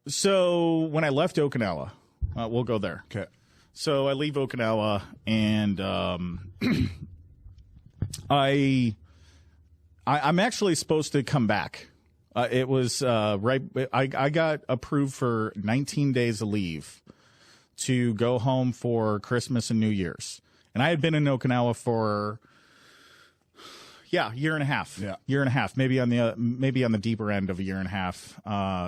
So when I left Okinawa, we'll go there. Okay. So I leave Okinawa, and I'm actually supposed to come back. It was right. I got approved for 19 days of leave to go home for Christmas and New Year's, and I had been in Okinawa for year and a half. Yeah, year and a half, maybe on the deeper end of a year and a half.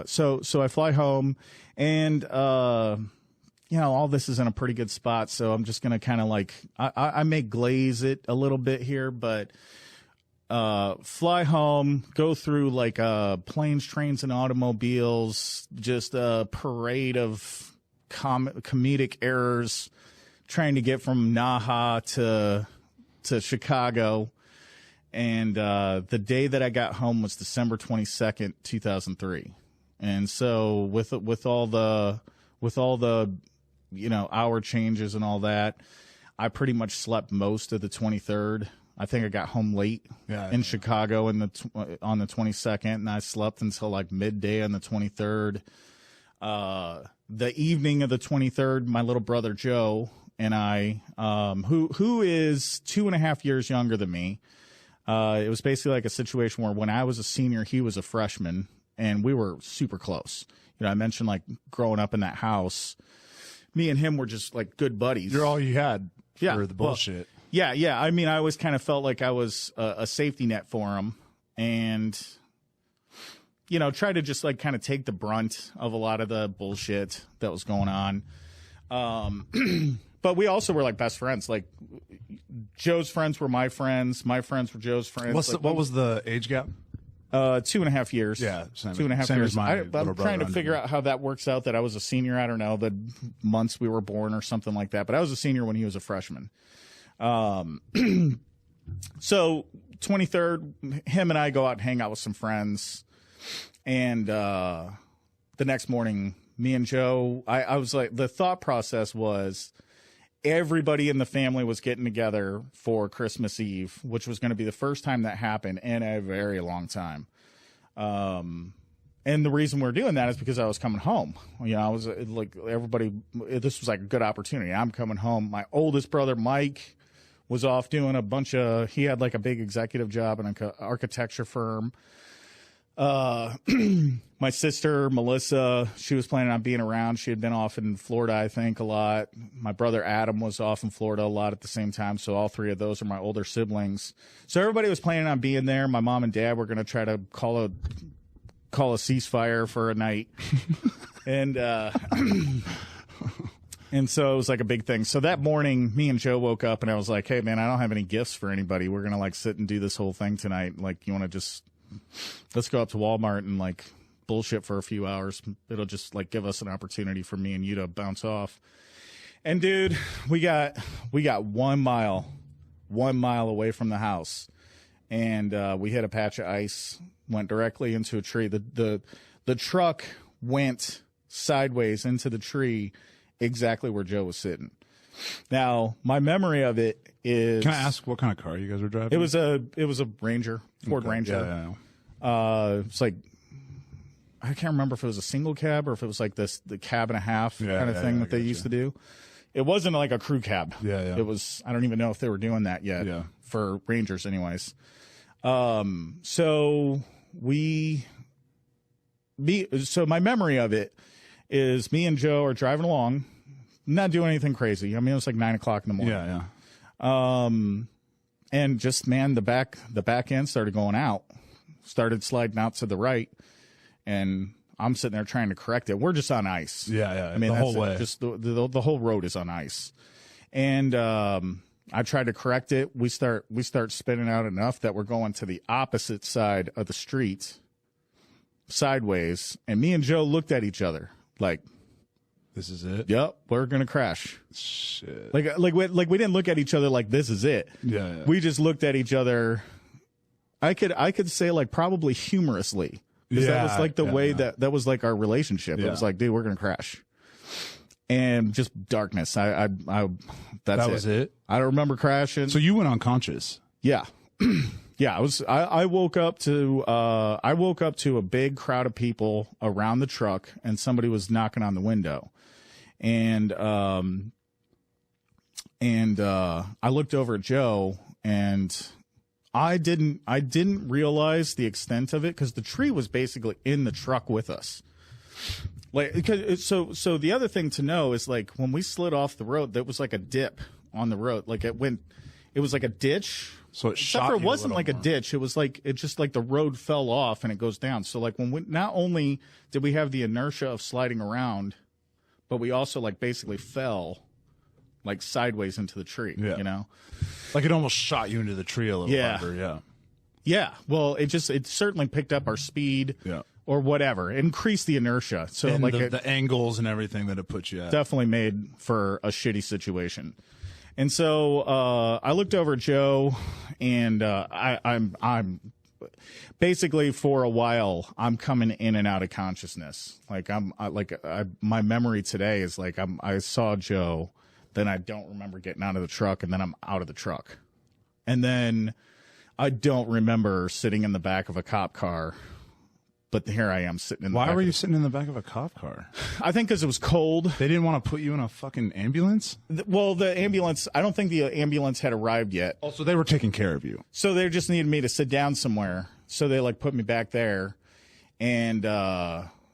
So I fly home, and all this is in a pretty good spot. So I'm just gonna kind of like I may glaze it a little bit here, but. Fly home, go through like planes, trains, and automobiles, just a parade of comedic errors, trying to get from Naha to Chicago. And the day that I got home was December 22nd, 2003. And so with all the hour changes and all that, I pretty much slept most of the 23rd. I think I got home late in Chicago on the 22nd, and I slept until like midday on the 23rd. The evening of the 23rd, my little brother Joe and I, who is 2.5 years younger than me, it was basically like a situation where when I was a senior, he was a freshman, and we were super close. I mentioned like growing up in that house, me and him were just like good buddies. You're all you had for the bullshit. Well, yeah. I mean, I always kind of felt like I was a safety net for him, and try to just like kind of take the brunt of a lot of the bullshit that was going on. But we also were like best friends. Like Joe's friends were my friends were Joe's friends. What was the age gap? 2.5 years. Yeah, same, 2.5 same years. As my I'm trying to figure out how that works out. That I was a senior. I don't know the months we were born or something like that. But I was a senior when he was a freshman. So 23rd, him and I go out and hang out with some friends, and the next morning, me and Joe, I was like, the thought process was everybody in the family was getting together for Christmas Eve, which was going to be the first time that happened in a very long time. And the reason we're doing that is because I was coming home. I was like, everybody, this was like a good opportunity. I'm coming home. My oldest brother, Mike, was off doing he had like a big executive job in an architecture firm. My sister, Melissa, she was planning on being around. She had been off in Florida, I think, a lot. My brother, Adam, was off in Florida a lot at the same time. So all three of those are my older siblings. So everybody was planning on being there. My mom and dad were going to try to call a ceasefire for a night. And so it was like a big thing. So that morning, me and Joe woke up, and I was like, hey, man, I don't have any gifts for anybody. We're going to like sit and do this whole thing tonight. Like, you want to just let's go up to Walmart and like bullshit for a few hours. It'll just like give us an opportunity for me and you to bounce off. And dude, we got 1 mile away from the house, and we hit a patch of ice, went directly into a tree. The truck went sideways into the tree, exactly where Joe was sitting. Now, my memory of it is. Can I ask what kind of car you guys were driving? It was a Ranger, Ford Ranger. Yeah. It's like, I can't remember if it was a single cab or if it was like the cab and a half kind of thing that they used to do. It wasn't like a crew cab. Yeah. It was. I don't even know if they were doing that yet. Yeah. For Rangers, anyways. So my memory of it is me and Joe are driving along, not doing anything crazy. I mean, it was like 9 o'clock in the morning. Yeah. And just, man, the back end started going out, started sliding out to the right, and I'm sitting there trying to correct it. We're just on ice. Yeah. I mean, the whole way. Just the whole road is on ice, and I tried to correct it. We start spinning out enough that we're going to the opposite side of the street, sideways, and me and Joe looked at each other like, this is it? Yep, we're gonna crash. Shit. Like we didn't look at each other like this is it. Yeah. We just looked at each other. I could say like probably humorously. Because that was like the way that was like our relationship. Yeah. It was like, dude, we're gonna crash. And just darkness. That was it? I don't remember crashing. So you went unconscious. Yeah. Yeah, I woke up to a big crowd of people around the truck, and somebody was knocking on the window, and I looked over at Joe, and I didn't realize the extent of it because the tree was basically in the truck with us. Like, because so the other thing to know is, like, when we slid off the road, there was like a dip on the road. Like it was like a ditch. So it shot you it wasn't like more. a ditch. It was like, it just like the road fell off and it goes down. So like not only did we have the inertia of sliding around, but we also like basically fell like sideways into the tree, Yeah. you know? Like it almost shot you into the tree a little Yeah. harder. Yeah. Yeah. Well, it certainly picked up our speed. Yeah. Or whatever, increase the inertia. So And like the angles and everything that it puts you at. definitely made for a shitty situation. And so I looked over at Joe, and I'm basically, for a while, I'm coming in and out of consciousness. Like my memory today is like I saw Joe, then I don't remember getting out of the truck, and then I'm out of the truck, and then I don't remember sitting in the back of a cop car. But here I am sitting in the back. Why were you sitting in the back of a cop car? I think because it was cold. They didn't want to put you in a fucking ambulance? Well, the ambulance, I don't think the ambulance had arrived yet. Also, they were taking care of you. So they just needed me to sit down somewhere. So they like put me back there. And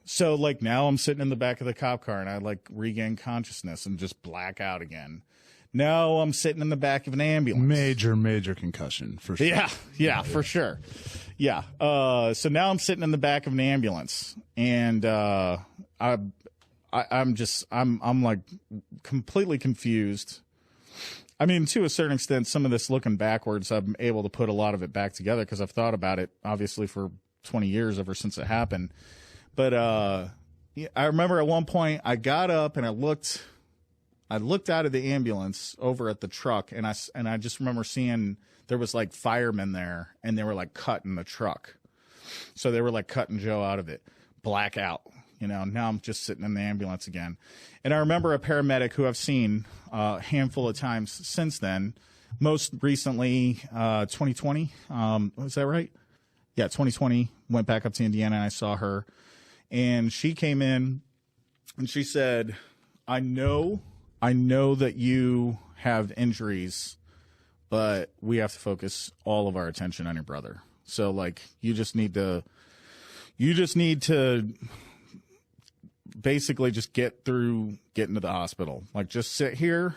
so like now I'm sitting in the back of the cop car and I like regain consciousness and just black out again. Now I'm sitting in the back of an ambulance. Major concussion, for sure. Yeah, for sure. Yeah. So now I'm sitting in the back of an ambulance, and I'm like completely confused. I mean, to a certain extent, some of this looking backwards, I'm able to put a lot of it back together because I've thought about it obviously for 20 years ever since it happened. But yeah, I remember at one point I got up and I looked out of the ambulance over at the truck, and I just remember seeing there was like firemen there, and they were like cutting the truck. So they were like cutting Joe out of it. Blackout, you know. Now I'm just sitting in the ambulance again. And I remember a paramedic who I've seen a handful of times since then. Most recently, 2020. Was that right? Yeah, 2020. Went back up to Indiana, and I saw her. And she came in, and she said, I know that you have injuries, but we have to focus all of our attention on your brother. So like you just need to basically just get through getting to the hospital. Like just sit here.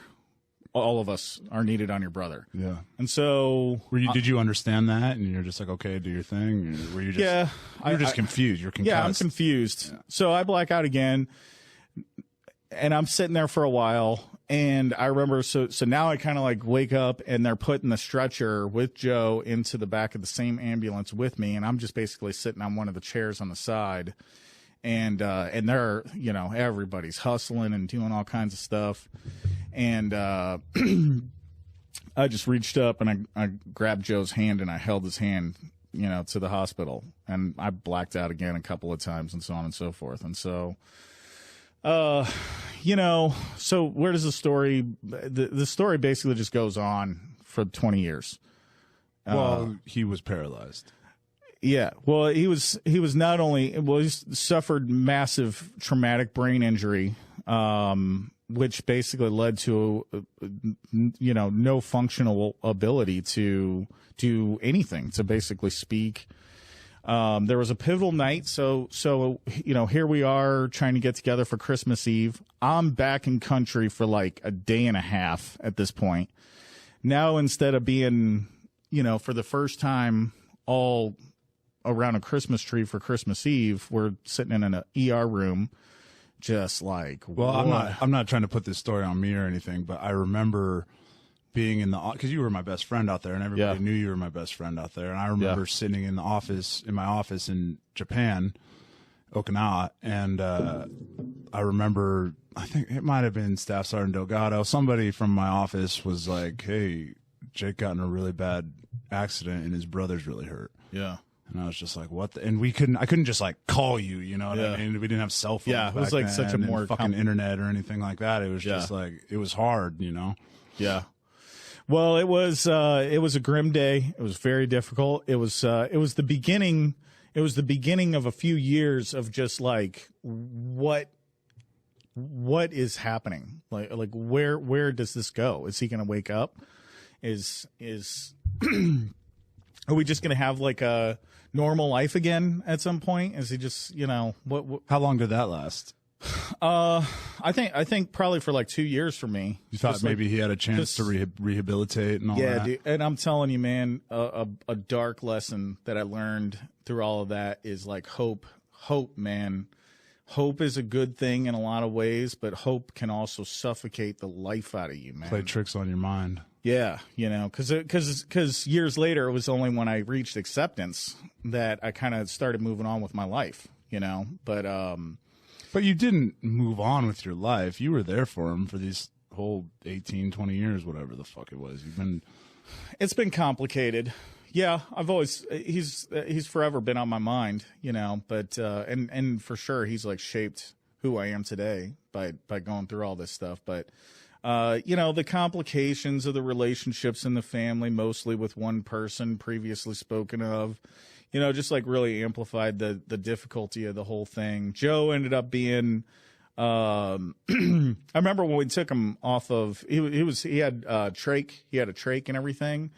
All of us are needed on your brother. Yeah. And so did you understand that? And you're just like, okay, do your thing? Or were you just, yeah, you're just confused. You're concussed. Yeah, I'm confused. Yeah. So I black out again. And I'm sitting there for a while, and I remember, so now I kind of like wake up, and they're putting the stretcher with Joe into the back of the same ambulance with me, and I'm just basically sitting on one of the chairs on the side, and they're, you know, everybody's hustling and doing all kinds of stuff, and I just reached up and I grabbed Joe's hand and I held his hand, you know, to the hospital, and I blacked out again a couple of times and so on and so forth, and so. You know, so where does the story basically just goes on for 20 years. Well, he was paralyzed. Yeah. Well, he was not only, he suffered massive traumatic brain injury, which basically led to, you know, no functional ability to do anything, to basically speak. There was a pivotal night, so you know, here we are trying to get together for Christmas Eve. I'm back in country for like a day and a half at this point. Now, instead of being, you know, for the first time all around a Christmas tree for Christmas Eve, we're sitting in an ER room, just like, well, I'm not trying to put this story on me or anything, but I remember being in the, because you were my best friend out there, and everybody knew you were my best friend out there. And I remember sitting in my office in Japan, Okinawa, and I remember, I think it might have been Staff Sergeant Delgado. Somebody from my office was like, "Hey, Jake got in a really bad accident, and his brother's really hurt." Yeah. And I was just like, "What?" And I couldn't just like call you, you know what I mean? We didn't have cell phones. Yeah, it was like such a more fucking internet or anything like that. It was just like, it was hard, you know. Yeah. Well, it was a grim day. It was very difficult. It was the beginning. It was the beginning of a few years of just like what is happening? Like where does this go? Is he going to wake up? Is are we just going to have like a normal life again at some point? Is he just, what? How long did that last? I think probably for like 2 years for me. You thought maybe he had a chance to rehabilitate and all that? Yeah, dude, and I'm telling you, man, a dark lesson that I learned through all of that is like hope, man. Hope is a good thing in a lot of ways, but hope can also suffocate the life out of you, man. Play tricks on your mind. Yeah, because years later, it was only when I reached acceptance that I kind of started moving on with my life, But you didn't move on with your life. You were there for him for these whole 18, 20 years, whatever the fuck it was. It's been complicated. Yeah, he's forever been on my mind, but and for sure he's like shaped who I am today by going through all this stuff. But the complications of the relationships in the family, mostly with one person previously spoken of, just like really amplified the difficulty of the whole thing. Joe ended up being, I remember when we took him off of, he had trach, he had a trach and everything.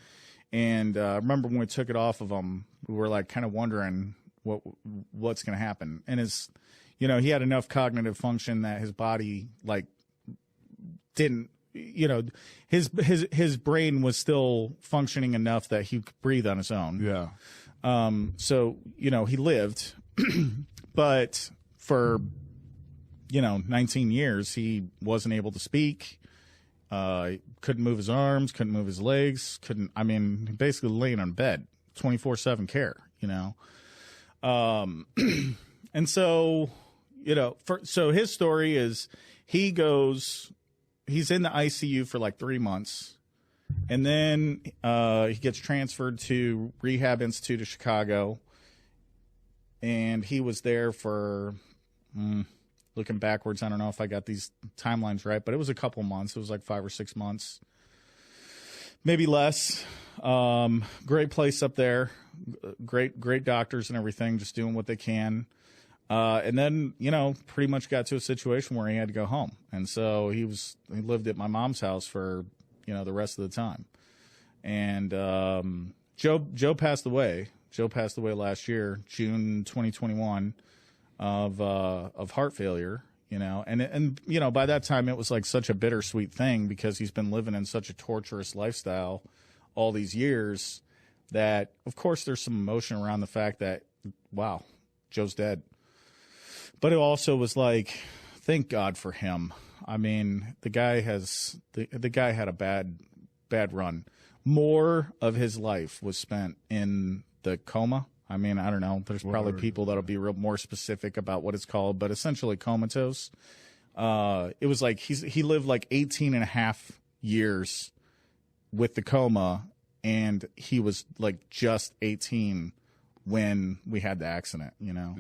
And I remember when we took it off of him, we were like kind of wondering what's going to happen. And he had enough cognitive function that his body like didn't, his brain was still functioning enough that he could breathe on his own. Yeah. So, he lived, but for, 19 years, he wasn't able to speak. Couldn't move his arms, couldn't move his legs, basically laying on bed, 24/7 care, and so, so his story is he's in the ICU for like 3 months. And then he gets transferred to Rehab Institute of Chicago, and he was there for, looking backwards, I don't know if I got these timelines right, but it was a couple months. It was like 5 or 6 months, maybe less. Great place up there, great doctors and everything, just doing what they can. And then, pretty much got to a situation where he had to go home, and so he lived at my mom's house for the rest of the time. And Joe passed away. Joe passed away last year, June 2021, of heart failure. And by that time it was like such a bittersweet thing because he's been living in such a torturous lifestyle all these years that, of course, there's some emotion around the fact that, wow, Joe's dead. But it also was like, thank God for him. I mean, the guy had a bad run. More of his life was spent in the coma. I mean, I don't know. There's probably people that'll be more specific about what it's called, but essentially comatose. It was like he lived like 18 and a half years with the coma, and he was like just 18 when we had the accident, Yeah.